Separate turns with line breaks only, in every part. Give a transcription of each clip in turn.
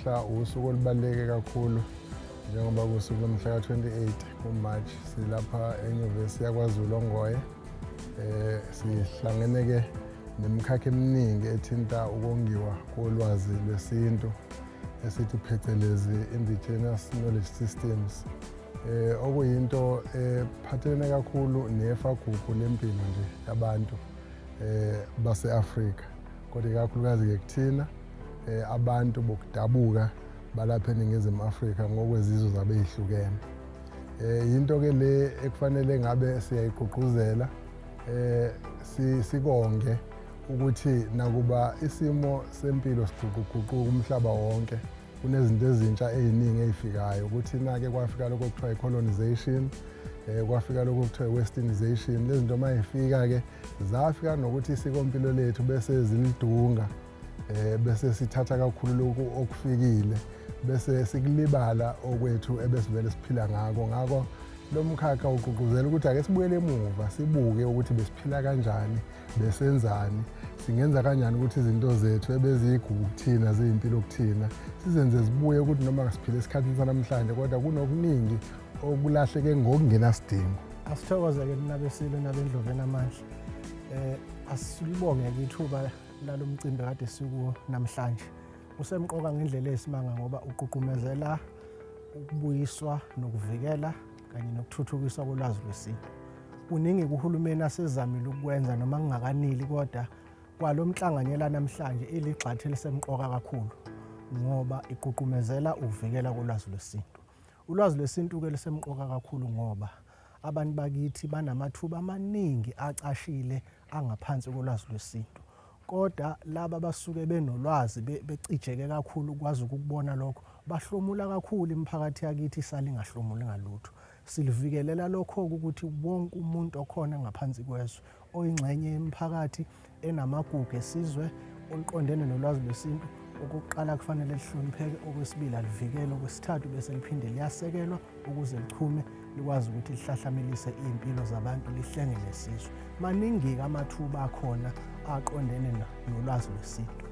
Namuhla usuku olubaluleke kakhulu njengoba kusuku lomhla ka-28 kuMarch silapha eNyuvesi yaKwaZulu Ongoye. Sihlangene-ke nemikhakha eminingi ethinta ukongiwa kolwazi lwesintu esithi phecelezi indigenous knowledge systems. Okuyinto ephathelene kakhulu nefagugu lempilo nje yabantu base-Afrika. Kodwa ikakhulukazi-ke kuthina abantu bokudabuka balapha eNingizimu Afrika ngokwezizwe zabo ezihlukene. Yinto-ke le ekufanele ngabe siyayigqugquzela sikonge ukuthi nakuba isimo sempilo siguquguquka umhlaba wonke, kunezinto ezintsha eziningi ezifikayo ukuthi na-ke kwafika lokho kuthiwa i-colonization, kwafika lokho kuthiwa i-westernization. Lezi zinto uma zifika-ke zafika nokuthi isikompilo lethu bese zilidunga, bese sithatha kakhulu lokhu okufikile, bese sikulibala okwethu ebesivele siphila ngako. Ngakho lo mkhakha ugqugquzela ukuthi ake sibuyele emuva sibuke ukuthi besiphila kanjani, besenzani, singenza kanjani ukuthi izinto zethu ebeziyigugu kuthina ziyimpilo kuthina sizenze zibuye ukuthi noma siphile esikhathini sanamhlanje kodwa kunokuningi okulahleke ngokungenasidingo.
Asithokoze-ke nabesilo nabendloveni amandla. Asilibonge-ke ithuba lalo mcimbi kade sikuwo namhlanje. Usemqoka ngendlela eyisimanga ngoba ugqugqumezela ukubuyiswa nokuvikela kanye nokuthuthukiswa kolwazi lwesintu. Kuningi uhulumeni asezamile ukukwenza noma kungakanili, kodwa kwalo mhlanganyela namhlanje iligxathe lisemqoka kakhulu ngoba igqugqumezela ukuvikela kolwazi lwesintu. Ulwazi lwesintu-ke lisemqoka kakhulu ngoba abantu bakithi banamathuba amaningi acashile angaphansi kolwazi lwesintu. Kodwa laba basuke benolwazi becijeke kakhulu ukwazi ukubona lokho, bahlomula kakhulu imiphakathi yakithi isale ingahlomuli ngalutho. Silivikelela lokho-ke ukuthi wonke umuntu okhona ngaphansi kwezwe oyingxenye yemiphakathi enamagugu esizwe oluqondene nolwazi lwesintu, okokuqala kufanele lihlonipheke, okwesibili alivikele, okwesithathu bese liphinde liyasekelwa ukuze lichume likwazi ukuthi lihlahlamelise iy'mpilo zabantu lihlenge nesizwe. Maningi-ke amathuba akhona aqondene nolwazi lwesintu,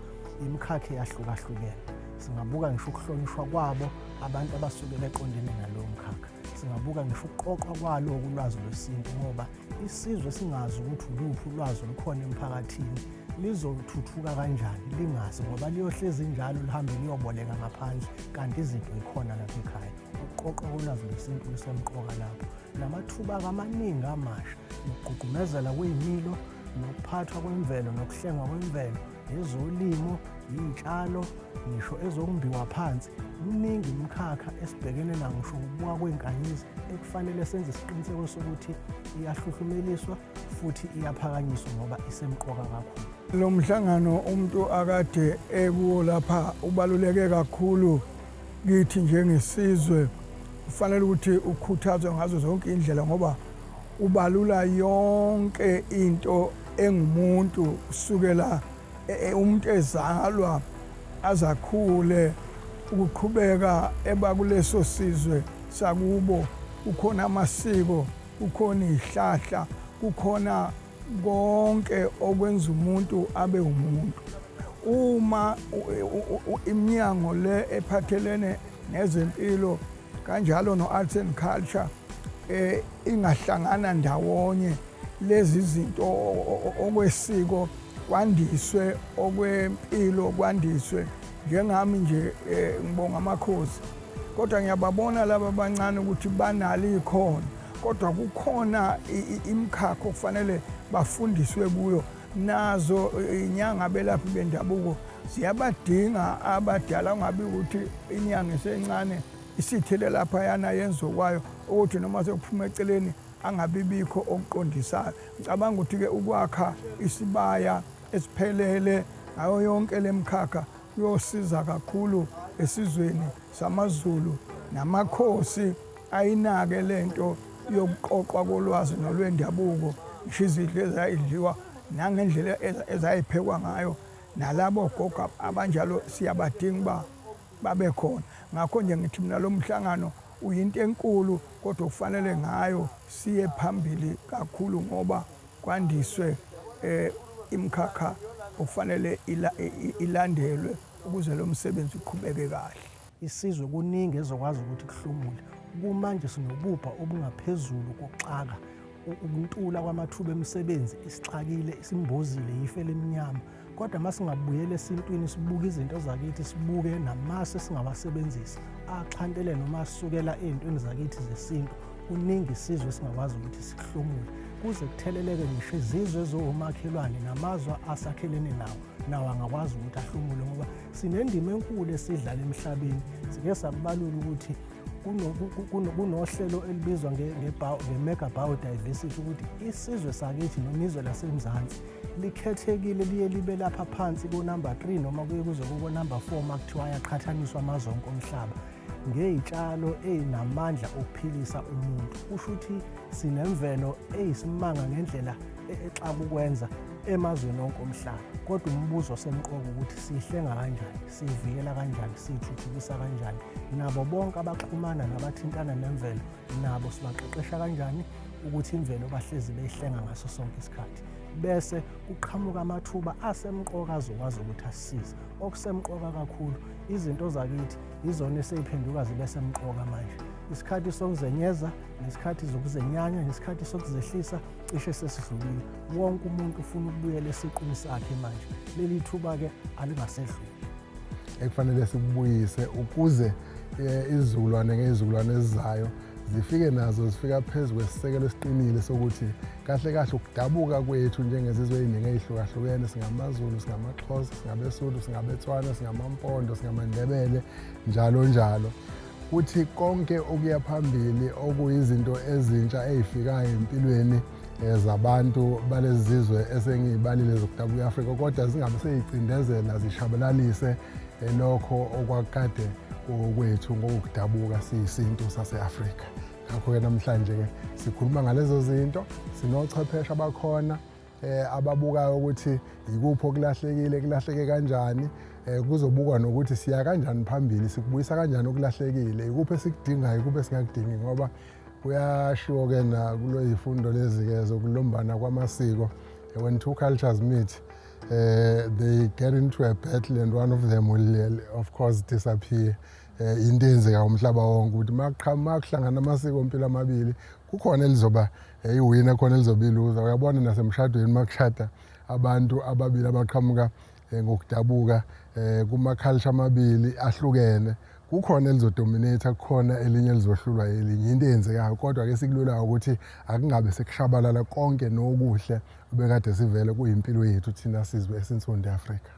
imikhakha eyahlukahlukene. Singabuka ngisho ukuhlonishwa kwabo abantu abasuke beqondene nalowo mkhakha. Singabuka ngisho ukuqoqwa kwalo ulwazi lwesintu ngoba isizwe singazi ukuthi uluphi ulwazi olukhona emphakathini lizothuthuka kanjani lingazi, ngoba liyohlezi njalo lihambe liyoboleka ngaphandle kanti izinto zikhona lapha ekhaya. Ukuqoqwa kolwazi lwesintu lisemqoka lapho. Namathuba amaningi amasha nokugqugqumezela kwey'milo, nokuphathwa kwemvelo, nokuhlengwa kwemvelo, ezolimo, iy'tshalo, ngisho ezokumbiwa phansi. Kuningi imikhakha esibhekene nayo, ngisho ukubuka kwey'nkanyezi ekufanele senze isiqiniseko sokuthi iyahluhlumeliswa futhi iyaphakanyiswa ngoba isemqoka kakhulu.
Lo mhlangano umuntu akade ekuwo lapha ubaluleke kakhulu kithi njengesizwe. Kufanele ukuthi ukhuthazwe ngazo zonke indlela ngoba ubalula yonke into engumuntu kusukela umuntu ezalwa azakhule ukuqhubeka ebakuleso sizwe sakubo. Kukhona amasiko, kukhona izihlahla, kukhona konke okwenza umuntu abe umuntu. Uma iminyango le ephathelene nezempilo kanjalo no-arts and culture ingahlangana ndawonye, lezi zinto okwesiko kwandiswe, okwempilo kwandiswe. Njengami nje ngibonga amakhosi, kodwa ngiyababona laba abancane ukuthi banalo ikhono, kodwa kukhona imikhakha okufanele bafundiswe kuyo. Nazo inyanga belaphi bendabuko ziyabadinga abadala, ungabi ukuthi inyanga esencane isithele laphayana yenzo kwayo ukuthi noma sekuphuma eceleni angabibikho okuqondisayo. Ngicabanga ukuthi-ke ukwakha isibaya esiphelele ngayo yonke le mikhakha kuyosiza kakhulu esizweni samaZulu, namakhosi ayinake lento yokuqoqwa kolwazi nolwendabuko, ngisho izidlo ezayidliwa nangendlela ezayiphekwa ngayo, nalabo gogo abanjalo siyabadinga babe khona. Ngakho nje ngithi mina lo mhlangano uyinto enkulu, kodwa kufanele ngayo siye phambili kakhulu ngoba kwandiswe imikhakha okufanele ilandelwe ukuze lo msebenzi uqhubeke kahle.
Isizwe kuningi ezokwazi ukuthi kuhlomule. Kumanje sinobubha obungaphezulu kokuxaka. Ukuntula kwamathuba emisebenzi isixakile, isimbozile yife lemnyama. Kodwa masingabuyela esintwini sibuke izinto zakithi, sibuke namasu esingawasebenzisa axhantele noma sisukela ezintweni zakithi zesintu, kuningi isizwe esingakwazi ukuthi sihlomule kuze kutheleleke ngisho izizwe ezomakhelwane namazwe asakhelene nawo angakwazi ukuthi ahlomule, ngoba sinendima enkulu esidlala emhlabeni. Sike sakubalula ukuthi kunohlelo elibizwa nge-Mega Biodiversity, ukuthi isizwe sakithi noma izwe lasemzansi likhethekile liye libe lapha phansi ko-number 3 noma kuye kuze kuko-number 4 makuthiwa ayaqhathaniswa amazwe onke omhlaba ngey'tshalo ey'namandla okuphilisa umuntu. Kusho ukuthi sinemvelo eyisimanga ngendlela exaka ukwenza emazweni onke omhlaba. Kodwa umbuzo semqoka ukuthi siyihlenga kanjani, siyivikela kanjani, siyithuthukisa kanjani. Nabo bonke abaxhumana nabathintana nemvelo nabo sibaqeqesha kanjani ukuthi imvelo bahlezi beyihlenga ngaso sonke isikhathi. Bese kuqhamuka amathuba asemqoka azokwazi ukuthi asisize. Okusemqoka kakhulu, izinto zakithi izona eseyiphenduka zibe semqoka manje. Isikhathi sokuzenyeza nesikhathi zokuzenyanya nesikhathi sokuzehlisa cishe sesidlulile. Wonke umuntu ufuna ukubuyela esiqwini sakhe manje. Leli thuba-ke alingasedluli.
Ekufanele sikubuyise ukuze izizukulwane ngey'zukulwane ezizayo zifike nazo zifika phezu kwesisekelo esiqinile sokuthi kahle kahle ukudabuka kwethu njengezizwe ey'ningi ey'hlukahlukene, singamaZulu, singamaXhosa, singabeSuthu, singabeTswana, singamampondo, singamandebele, njalo njalo. Kuthi konke okuya phambili okuyizinto ezintsha ey'fikayo empilweni zabantu balezi zizwe esengiy'balile zokudabuka e-Afrika, kodwa zingabe sey'cindezela zishabalalise lokho okwakade kwethu ngokudabuka siyisintu sase-Afrika. Ngakho-ke namhlanje-ke sikhuluma ngalezo zinto, sinochwepheshe abakhona ababukayo ukuthi yikuphi okulahlekile, kulahleke kanjani, kuzobukwa nokuthi siya kanjani phambili, sikubuyisa kanjani okulahlekile, yikuphi esikudingayo, yikuphi esingakudingi, ngoba kuyashiwo-ke nakulo yifundo lezi-ke zokulombana kwamasiko. When two cultures meet, they get into a battle and one of them will of course disappear. Into eyenzeka umhlaba wonke ukuthi makuhlangana amasiko empilo amabili kukhona elizoba iwina, khona elizoba iluza. Uyabona nasemshadweni makushada abantu ababili abaqhamuka ngokudabuka kuma-culture amabili ahlukene, kukhona elizodominate, kukhona elinye elizohlulwa elinye. Into eyenzekayo, kodwa-ke sikululayo ukuthi akungabe sekushabalala konke nokuhle obekade sivele kuyimpilo yethu thina sizwe esinsundu e-Afrika.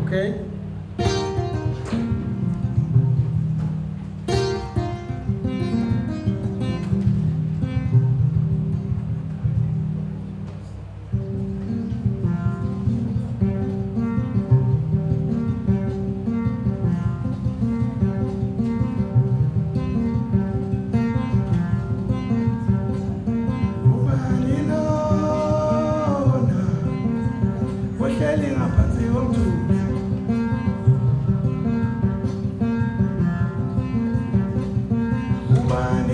Okay.
Bye.